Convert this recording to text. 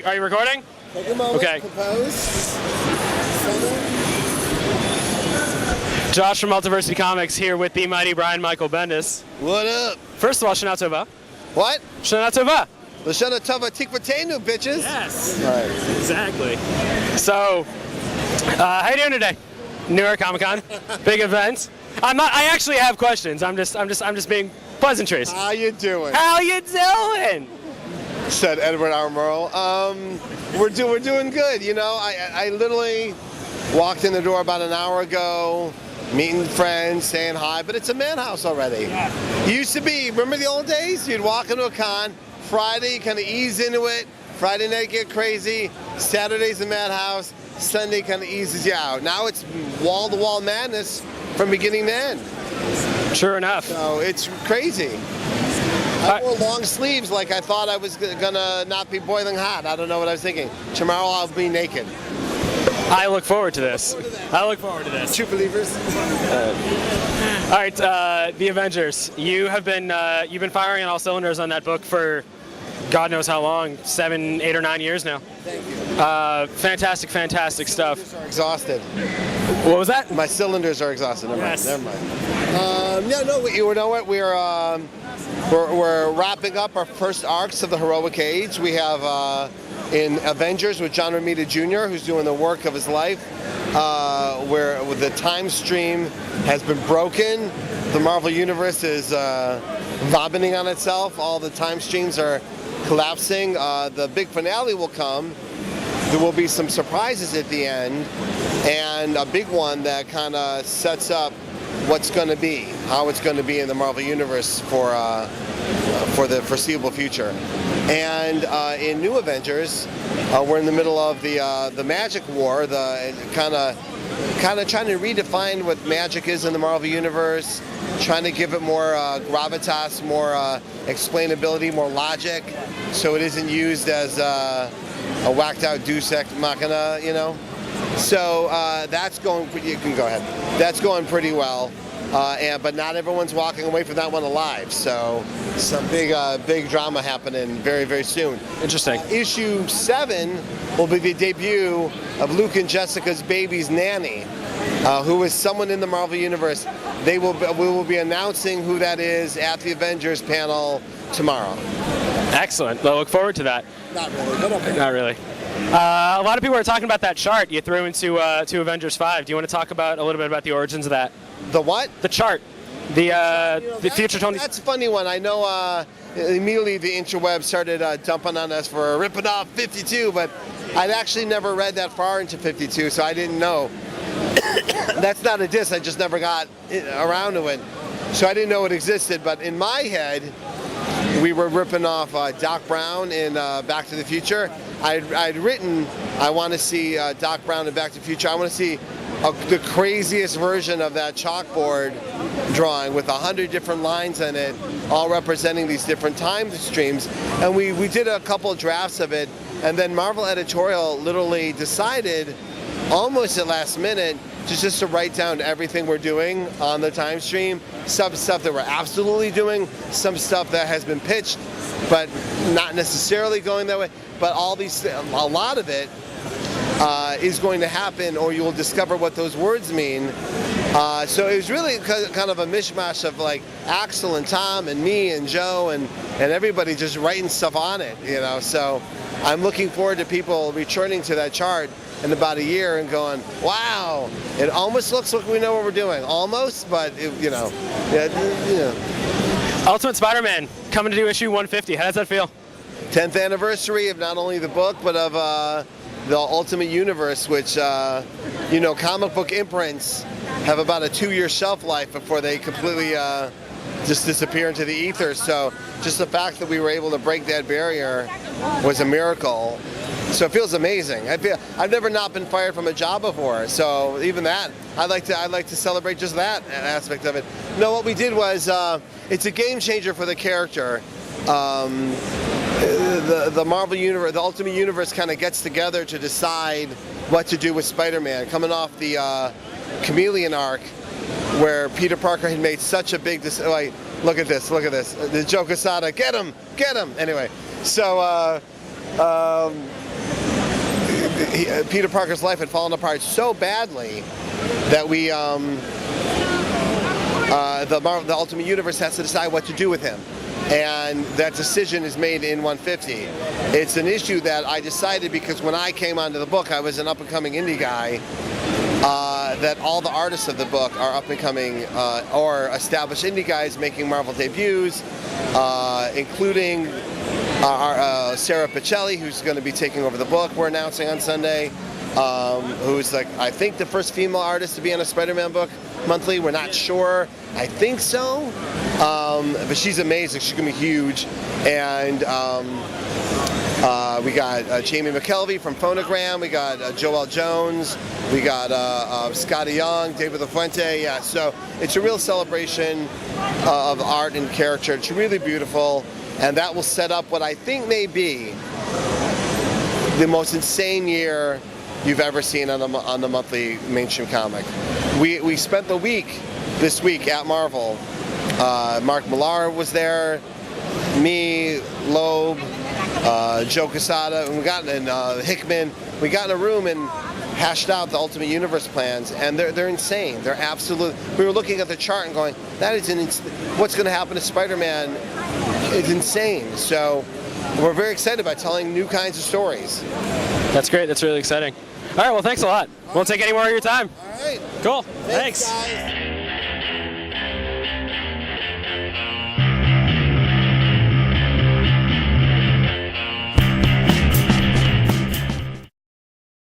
you recording? Take a moment. Okay. Compose. Josh from Multiversity Comics here with the mighty Brian Michael Bendis. What up? First of all, Shana Tova. What? Shana Tova. Lashana Tova Tikvatenu, bitches. Yes. All right. Exactly. So, how you doing today? New York Comic Con, big event. I actually have questions. I'm just being pleasantries. How you doing? How you doing? Said Edward R. Murrow. We're doing good. You know, I literally walked in the door about an hour ago, meeting friends, saying hi, but it's a madhouse already. Yeah. It used to be, remember the old days? You'd walk into a con, Friday, kind of ease into it, Friday night get crazy, Saturday's a madhouse, Sunday kind of eases you out. Now it's wall-to-wall madness from beginning to end. Sure enough. So it's crazy. I wore long sleeves like I thought I was gonna not be boiling hot. I don't know what I was thinking. Tomorrow I'll be naked. I look forward to this. I look forward to this. True believers. All right, the Avengers. You've been firing on all cylinders on that book for God knows how long, 7, 8, or 9 years now. Thank you. Fantastic stuff. My cylinders are exhausted. What was that? My cylinders are exhausted. Never Yes. mind. You know what? We're wrapping up our first arcs of the heroic age. We have in Avengers with John Romita Jr., who's doing the work of his life, where the time stream has been broken. The Marvel Universe is vomiting on itself. All the time streams are collapsing. The big finale will come. There will be some surprises at the end, and a big one that kind of sets up what's going to be, how it's going to be in the Marvel Universe for the foreseeable future. And in New Avengers, we're in the middle of the Magic War, the kind of trying to redefine what magic is in the Marvel Universe, trying to give it more gravitas, more explainability, more logic, so it isn't used as a whacked out deus ex machina, you know. So that's going. You can go ahead. That's going pretty well, but not everyone's walking away from that one alive. So some big drama happening very, very soon. Interesting. Issue 7 will be the debut of Luke and Jessica's baby's nanny, who is someone in the Marvel Universe. We will be announcing who that is at the Avengers panel tomorrow. Excellent. Well, look forward to that. Not really, but okay. Not really. A lot of people are talking about that chart you threw into to Avengers 5. Do you want to talk about a little bit about the origins of that? The what? The chart. The future Tony. That's a funny one. I know immediately the interweb started dumping on us for ripping off 52, but I'd actually never read that far into 52, so I didn't know. That's not a diss. I just never got around to it, so I didn't know it existed. But in my head, we were ripping off Doc Brown in Back to the Future. I'd written, I want to see Doc Brown in Back to the Future. I want to see the craziest version of that chalkboard drawing with 100 different lines in it, all representing these different time streams. And we did a couple drafts of it, and then Marvel Editorial literally decided, almost at last minute, just to write down everything we're doing on the time stream, some stuff that we're absolutely doing, some stuff that has been pitched, but not necessarily going that way. But a lot of it is going to happen, or you will discover what those words mean. So it was really kind of a mishmash of like Axel and Tom and me and Joe and everybody just writing stuff on it, you know. So I'm looking forward to people returning to that chart in about a year and going, wow, it almost looks like we know what we're doing. Almost, but you know. Ultimate Spider-Man coming to do issue 150. How does that feel? 10th anniversary of not only the book, but of the Ultimate Universe, which, comic book imprints have about a 2-year shelf life before they completely just disappear into the ether. So just the fact that we were able to break that barrier was a miracle. So it feels amazing. I've never not been fired from a job before. So even that, I'd like to celebrate just that aspect of it. No, what we did was it's a game changer for the character. The Marvel Universe, the Ultimate Universe kind of gets together to decide what to do with Spider-Man. Coming off the Chameleon arc, where Peter Parker had made such a big decision. Like, look at this. The Joe Quesada, get him. Anyway, so Peter Parker's life had fallen apart so badly that we, the Ultimate Universe has to decide what to do with him. And that decision is made in 150. It's an issue that I decided because when I came onto the book, I was an up-and-coming indie guy, that all the artists of the book are up-and-coming or established indie guys making Marvel debuts, including Sarah Pichelli, who's going to be taking over the book we're announcing on Sunday, who's like, I think the first female artist to be on a Spider-Man book monthly. We're not sure. I think so. But she's amazing. She's going to be huge. And we got Jamie McKelvey from Phonogram. We got Joelle Jones. We got Scotty Young, David LaFuente. Yeah, so it's a real celebration of art and character. It's really beautiful. And that will set up what I think may be the most insane year you've ever seen on the monthly mainstream comic. We spent the week this week at Marvel. Mark Millar was there, me, Loeb, Joe Quesada, and Hickman. We got in a room and hashed out the Ultimate Universe plans, and they're insane. They're absolute. We were looking at the chart and going, that is what's going to happen to Spider-Man is insane. So we're very excited about telling new kinds of stories. That's great. That's really exciting. All right, well, thanks a lot. Won't take any more of your time. All right. Cool. Thanks. Guys.